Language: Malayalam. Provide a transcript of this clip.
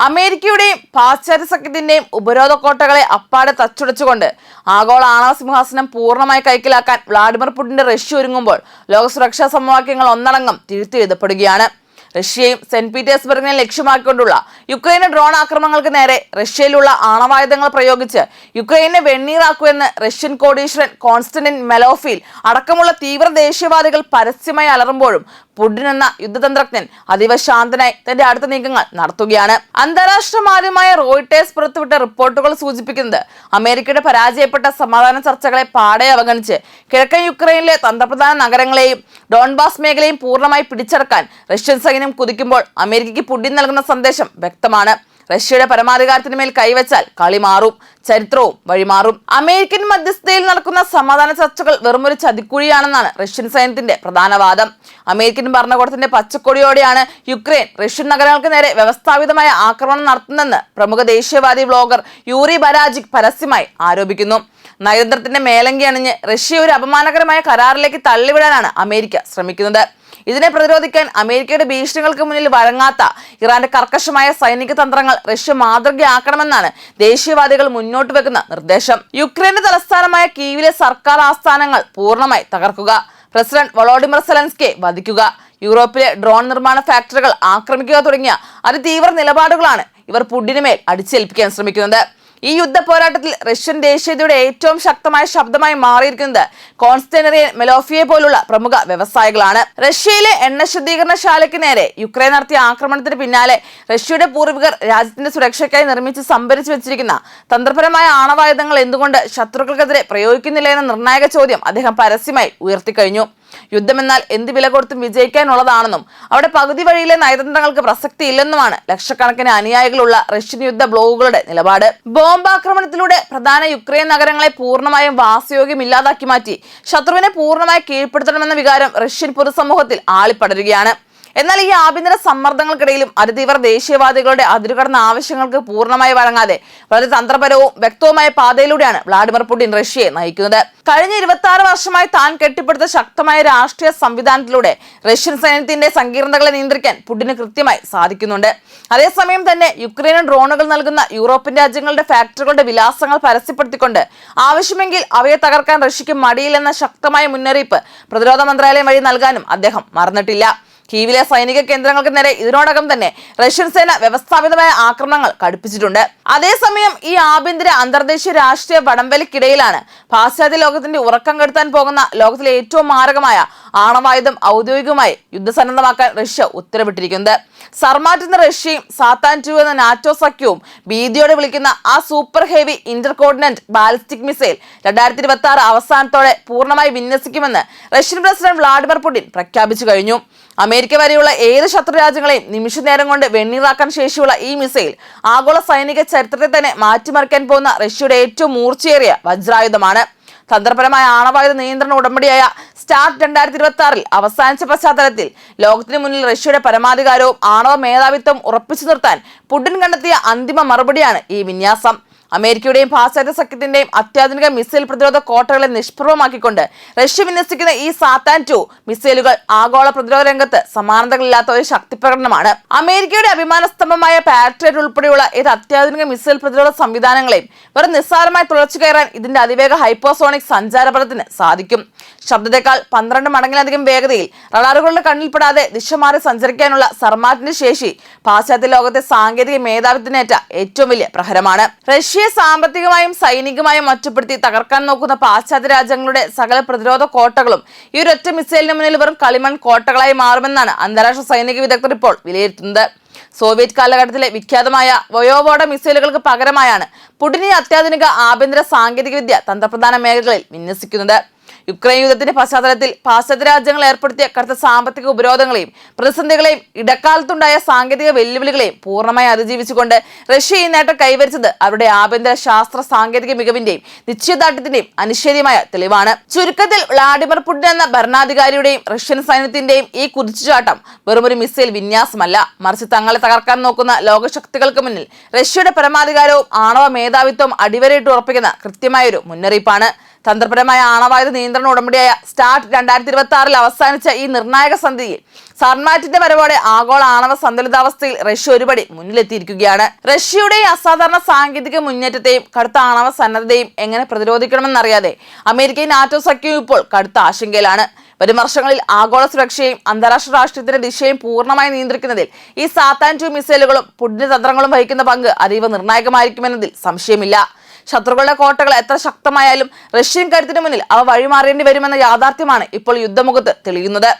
അമേരിക്കയുടെയും പാശ്ചാത്യ സഖ്യത്തിന്റെയും ഉപരോധ കോട്ടകളെ അപ്പാടെ തച്ചുടച്ചുകൊണ്ട് ആഗോള ആണവ സിംഹാസനം പൂർണ്ണമായി കൈക്കലാക്കാൻ വ്ളാഡിമിർ പുടിന്റെ റഷ്യ ഒരുങ്ങുമ്പോൾ ലോക സുരക്ഷാ സമവാക്യങ്ങൾ ഒന്നടങ്കം തിരുത്തിയെഴുതപ്പെടുകയാണ്. റഷ്യയും സെന്റ് പീറ്റേഴ്സ്ബർഗിനെ ലക്ഷ്യമാക്കിക്കൊണ്ടുള്ള യുക്രൈന് ഡ്രോൺ ആക്രമണങ്ങൾക്ക് നേരെ റഷ്യയിലുള്ള ആണവായുധങ്ങൾ പ്രയോഗിച്ച് യുക്രൈനെ വെണ്ണീറാക്കുമെന്ന് റഷ്യൻ കോടീശ്വരൻ കോൺസ്റ്റന്റിൻ മെലോഫീൽ അടക്കമുള്ള തീവ്ര ദേശീയവാദികൾ പരസ്യമായി അലറുമ്പോഴും പുടിൻ എന്ന യുദ്ധതന്ത്രജ്ഞൻ അതീവ ശാന്തനായി തന്റെ അടുത്ത നീക്കങ്ങൾ നടത്തുകയാണ്. അന്താരാഷ്ട്ര മാധ്യമമായ റോയിട്ടേഴ്സ് പുറത്തുവിട്ട റിപ്പോർട്ടുകൾ സൂചിപ്പിക്കുന്നത് അമേരിക്കയുടെ പരാജയപ്പെട്ട സമാധാന ചർച്ചകളെ പാടെ അവഗണിച്ച് കിഴക്കൻ യുക്രൈനിലെ തന്ത്രപ്രധാന നഗരങ്ങളെയും ഡോൺബാസ് മേഖലയും പൂർണ്ണമായി പിടിച്ചടക്കാൻ റഷ്യൻ സൈന്യം കുതിക്കുമ്പോൾ അമേരിക്കയ്ക്ക് പുടിൻ നൽകുന്ന സന്ദേശം വ്യക്തമാണ്. റഷ്യയുടെ പരമാധികാരത്തിന് മേൽ കൈവച്ചാൽ കളി മാറും, ചരിത്രവും വഴിമാറും. അമേരിക്കൻ മധ്യസ്ഥതയിൽ നടക്കുന്ന സമാധാന ചർച്ചകൾ വെറുമൊരു ചതിക്കുഴിയാണെന്നാണ് റഷ്യൻ സൈന്യത്തിന്റെ പ്രധാന വാദം. അമേരിക്കൻ ഭരണകൂടത്തിന്റെ പച്ചക്കൊടിയോടെയാണ് യുക്രൈൻ റഷ്യൻ നഗരങ്ങൾക്ക് നേരെ വ്യവസ്ഥാപിതമായ ആക്രമണം നടത്തുന്നതെന്ന് പ്രമുഖ ദേശീയവാദി വ്ലോഗർ യൂറി ബരാജിക് പരസ്യമായി ആരോപിക്കുന്നു. നയതന്ത്രത്തിന്റെ മേലങ്കി അണിഞ്ഞ് റഷ്യ ഒരു അപമാനകരമായ കരാറിലേക്ക് തള്ളിവിടാനാണ് അമേരിക്ക ശ്രമിക്കുന്നത്. ഇതിനെ പ്രതിരോധിക്കാൻ അമേരിക്കയുടെ ഭീഷണികൾക്ക് മുന്നിൽ വഴങ്ങാത്ത ഇറാന്റെ കർക്കശമായ സൈനിക തന്ത്രങ്ങൾ റഷ്യ മാതൃകയാക്കണമെന്നാണ് ദേശീയവാദികൾ മുന്നോട്ട് വെക്കുന്ന നിർദ്ദേശം. യുക്രൈന്റെ തലസ്ഥാനമായ കീവിലെ സർക്കാർ ആസ്ഥാനങ്ങൾ പൂർണ്ണമായി തകർക്കുക, പ്രസിഡന്റ് വൊളോഡിമിർ സെലൻസ്കിയെ വധിക്കുക, യൂറോപ്പിലെ ഡ്രോൺ നിർമ്മാണ ഫാക്ടറികൾ ആക്രമിക്കുക തുടങ്ങിയ അതിതീവ്ര നിലപാടുകളാണ് ഇവർ പുടിന് മേൽ അടിച്ചേൽപ്പിക്കാൻ ശ്രമിക്കുന്നത്. ഈ യുദ്ധ പോരാട്ടത്തിൽ റഷ്യൻ ദേശീയതയുടെ ഏറ്റവും ശക്തമായ ശബ്ദമായി മാറിയിരിക്കുന്നത് കോൺസ്റ്റന്റിൻ മെലോഫിയെ പോലുള്ള പ്രമുഖ വ്യവസായികളാണ്. റഷ്യയിലെ എണ്ണ ശുദ്ധീകരണശാലയ്ക്ക് നേരെ യുക്രൈൻ നടത്തിയ ആക്രമണത്തിന് പിന്നാലെ റഷ്യയുടെ പൂർവികർ രാജ്യത്തിന്റെ സുരക്ഷയ്ക്കായി നിർമ്മിച്ച് സംഭരിച്ചു വെച്ചിരിക്കുന്ന തന്ത്രപരമായ ആണവായുധങ്ങൾ എന്തുകൊണ്ട് ശത്രുക്കൾക്കെതിരെ പ്രയോഗിക്കുന്നില്ല എന്ന നിർണായക ചോദ്യം അദ്ദേഹം പരസ്യമായി ഉയർത്തിക്കഴിഞ്ഞു. യുദ്ധമെന്നാൽ എന്ത് വില കൊടുത്തും വിജയിക്കാനുള്ളതാണെന്നും അവിടെ പകുതി വഴിയിലെ നയതന്ത്രങ്ങൾക്ക് പ്രസക്തിയില്ലെന്നുമാണ് ലക്ഷക്കണക്കിന് അനുയായികളുള്ള റഷ്യൻ യുദ്ധ ബ്ലോഗുകളുടെ നിലപാട്. ബോംബാക്രമണത്തിലൂടെ പ്രധാന യുക്രൈൻ നഗരങ്ങളെ പൂർണ്ണമായും വാസയോഗ്യമില്ലാതാക്കി മാറ്റി ശത്രുവിനെ പൂർണ്ണമായി കീഴ്പ്പെടുത്തണമെന്ന വികാരം റഷ്യൻ പൊതുസമൂഹത്തിൽ ആളിപ്പടരുകയാണ്. എന്നാൽ ഈ ആഭ്യന്തര സമ്മർദ്ദങ്ങൾക്കിടയിലും അതിതീവ്ര ദേശീയവാദികളുടെ അതിരുകടന്ന ആവശ്യങ്ങൾക്ക് പൂർണ്ണമായി വഴങ്ങാതെ വളരെ തന്ത്രപരവും വ്യക്തവുമായ പാതയിലൂടെയാണ് വ്ളാഡിമിർ പുടിൻ റഷ്യയെ നയിക്കുന്നത്. കഴിഞ്ഞ 26 വർഷമായി താൻ കെട്ടിപ്പടുത്ത ശക്തമായ രാഷ്ട്രീയ സംവിധാനത്തിലൂടെ റഷ്യൻ സൈന്യത്തിന്റെ സങ്കീർണതകളെ നിയന്ത്രിക്കാൻ പുടിന് കൃത്യമായി സാധിക്കുന്നുണ്ട്. അതേസമയം തന്നെ യുക്രൈന് ഡ്രോണുകൾ നൽകുന്ന യൂറോപ്യൻ രാജ്യങ്ങളുടെ ഫാക്ടറികളുടെ വിലാസങ്ങൾ പരസ്യപ്പെടുത്തിക്കൊണ്ട് ആവശ്യമെങ്കിൽ അവയെ തകർക്കാൻ റഷ്യക്ക് മടിയില്ലെന്ന ശക്തമായ മുന്നറിയിപ്പ് പ്രതിരോധ മന്ത്രാലയം വഴി നൽകാനും അദ്ദേഹം മറന്നിട്ടില്ല. കീവിലെ സൈനിക കേന്ദ്രങ്ങൾക്ക് നേരെ ഇതിനോടകം തന്നെ റഷ്യൻ സേന വ്യവസ്ഥാപിതമായ ആക്രമണങ്ങൾ കടുപ്പിച്ചിട്ടുണ്ട്. അതേസമയം ഈ ആഭ്യന്തര അന്തർദേശീയ രാഷ്ട്രീയ വടംവലിക്കിടയിലാണ് പാശ്ചാത്യ ലോകത്തിന്റെ ഉറക്കം കെടുത്താൻ പോകുന്ന ലോകത്തിലെ ഏറ്റവും മാരകമായ ആണവായുധം ഔദ്യോഗികമായി യുദ്ധസന്നദ്ധമാക്കാൻ റഷ്യ ഉത്തരവിട്ടിരിക്കുന്നത്. സർമാറ്റ് എന്ന റഷ്യയും സാത്താൻ 2 എന്ന നാറ്റോ സഖ്യവും ഭീതിയോടെ വിളിക്കുന്ന ആ സൂപ്പർ ഹെവി ഇന്റർകോണ്ടിനന്റ് ബാലിസ്റ്റിക് മിസൈൽ 2026 അവസാനത്തോടെ പൂർണ്ണമായി വിന്യസിക്കുമെന്ന് റഷ്യൻ പ്രസിഡന്റ് വ്ളാഡിമിർ പുടിൻ പ്രഖ്യാപിച്ചു കഴിഞ്ഞു. അമേരിക്ക വരെയുള്ള ഏത് ശത്രു രാജ്യങ്ങളെയും നിമിഷ നേരം കൊണ്ട് വെണ്ണീറാക്കാൻ ശേഷിയുള്ള ഈ മിസൈൽ ആഗോള സൈനിക ചരിത്രത്തെ തന്നെ മാറ്റിമറിക്കാൻ പോകുന്ന റഷ്യയുടെ ഏറ്റവും മൂർച്ചയേറിയ വജ്രായുധമാണ്. തന്ത്രപരമായ ആണവായുധ നിയന്ത്രണ ഉടമ്പടിയായ സ്റ്റാർട്ട് 2026 അവസാനിച്ച പശ്ചാത്തലത്തിൽ ലോകത്തിന് മുന്നിൽ റഷ്യയുടെ പരമാധികാരവും ആണവ മേധാവിത്വം ഉറപ്പിച്ചു നിർത്താൻ പുടിൻ കണ്ടെത്തിയ അന്തിമ മറുപടിയാണ് ഈ വിന്യാസം. അമേരിക്കയുടെയും പാശ്ചാത്യ സഖ്യത്തിന്റെയും അത്യാധുനിക മിസൈൽ പ്രതിരോധ കോട്ടകളെ നിഷ്പ്രഭമാക്കിക്കൊണ്ട് റഷ്യ വിന്യസിക്കുന്ന ഈ സാത്താൻ 2 മിസൈലുകൾ ആഗോള പ്രതിരോധ രംഗത്ത് സമാനതകളില്ലാത്ത ഒരു ശക്തി പ്രകടനമാണ്. അമേരിക്കയുടെ അഭിമാനസ്തംഭമായ പാട്രിയറ്റ് ഉൾപ്പെടെയുള്ള ഏത് അത്യാധുനിക മിസൈൽ പ്രതിരോധ സംവിധാനങ്ങളെയും വെറും നിസ്സാരമായി തുളച്ചു കയറാൻ ഇതിന്റെ അതിവേഗ ഹൈപ്പോസോണിക് സഞ്ചാരപഥത്തിന് സാധിക്കും. ശബ്ദത്തെക്കാൾ 12 മടങ്ങിലധികം വേഗതയിൽ റഡാറുകളുടെ കണ്ണിൽപ്പെടാതെ ദിശ മാറി സഞ്ചരിക്കാനുള്ള സർമാറ്റിന്റെ ശേഷി പാശ്ചാത്യ ലോകത്തെ സാങ്കേതിക മേധാവിത്വത്തിനേറ്റ ഏറ്റവും വലിയ പ്രഹരമാണ്. റഷ്യയെ സാമ്പത്തികമായും സൈനികമായും ഒറ്റപ്പെടുത്തി തകർക്കാൻ നോക്കുന്ന പാശ്ചാത്യ രാജ്യങ്ങളുടെ സകല പ്രതിരോധ കോട്ടകളും ഈ ഒരൊറ്റ മിസൈലിന് മുന്നിൽ വെറും കളിമൺ കോട്ടകളായി മാറുമെന്നാണ് അന്താരാഷ്ട്ര സൈനിക വിദഗ്ധർ ഇപ്പോൾ വിലയിരുത്തുന്നത്. സോവിയറ്റ് കാലഘട്ടത്തിലെ വിഖ്യാതമായ വയോവോഡ മിസൈലുകൾക്ക് പകരമായാണ് പുടിൻ ഈ അത്യാധുനിക ആഭ്യന്തര സാങ്കേതിക വിദ്യ തന്ത്രപ്രധാന മേഖലകളിൽ വിന്യസിക്കുന്നത്. യുക്രൈൻ യുദ്ധത്തിന്റെ പശ്ചാത്തലത്തിൽ പാശ്ചാത്യ രാജ്യങ്ങൾ ഏർപ്പെടുത്തിയ കടുത്ത സാമ്പത്തിക ഉപരോധങ്ങളെയും പ്രതിസന്ധികളെയും ഇടക്കാലത്തുണ്ടായ സാങ്കേതിക വെല്ലുവിളികളെയും പൂർണ്ണമായി അതിജീവിച്ചുകൊണ്ട് റഷ്യ ഈ നേട്ടം കൈവരിച്ചത് അവരുടെ ആഭ്യന്തര ശാസ്ത്ര സാങ്കേതിക മികവിന്റെയും നിശ്ചയദാർഢ്യത്തിന്റെയും അനിശ്ചര്യമായ തെളിവാണ്. ചുരുക്കത്തിൽ വ്ളാഡിമിർ പുടിൻ എന്ന ഭരണാധികാരിയുടെയും റഷ്യൻ സൈന്യത്തിന്റെയും ഈ കുതിച്ചുചാട്ടം വെറുമൊരു മിസൈൽ വിന്യാസമല്ല, മറിച്ച് തങ്ങളെ തകർക്കാൻ നോക്കുന്ന ലോകശക്തികൾക്ക് മുന്നിൽ റഷ്യയുടെ പരമാധികാരവും ആണവ മേധാവിത്വവും അടിവരയിട്ട് ഉറപ്പിക്കുന്ന കൃത്യമായൊരു മുന്നറിയിപ്പാണ്. തന്ത്രപരമായ ആണവായുധ നിയന്ത്രണ ഉടമ്പടിയായ സ്റ്റാർട്ട് 2026 അവസാനിച്ച ഈ നിർണായക സന്ധിയിൽ സാർമാറ്റിന്റെ വരവോടെ ആഗോള ആണവ സന്തുലിതാവസ്ഥയിൽ റഷ്യ ഒരുപടി മുന്നിലെത്തിയിരിക്കുകയാണ്. റഷ്യയുടെ ഈ അസാധാരണ സാങ്കേതിക മുന്നേറ്റത്തെയും കടുത്ത ആണവ സന്നദ്ധതയും എങ്ങനെ പ്രതിരോധിക്കണമെന്നറിയാതെ അമേരിക്കയും നാറ്റോ സഖ്യവും ഇപ്പോൾ കടുത്ത ആശങ്കയിലാണ്. വരും വർഷങ്ങളിൽ ആഗോള സുരക്ഷയും അന്താരാഷ്ട്ര രാഷ്ട്രീയത്തിന്റെ ദിശയും പൂർണ്ണമായി നിയന്ത്രിക്കുന്നതിൽ ഈ സാത്താൻ 2 മിസൈലുകളും പുടിന്റെ തന്ത്രങ്ങളും വഹിക്കുന്ന പങ്ക് അതീവ നിർണായകമായിരിക്കുമെന്നതിൽ സംശയമില്ല. ശത്രുക്കളുടെ കോട്ടകൾ എത്ര ശക്തമായാലും റഷ്യൻ കരുത്തിന് മുന്നിൽ അവ വഴിമാറേണ്ടി വരുമെന്ന യാഥാർത്ഥ്യമാണ് ഇപ്പോൾ യുദ്ധമുഖത്ത് തെളിയുന്നത്.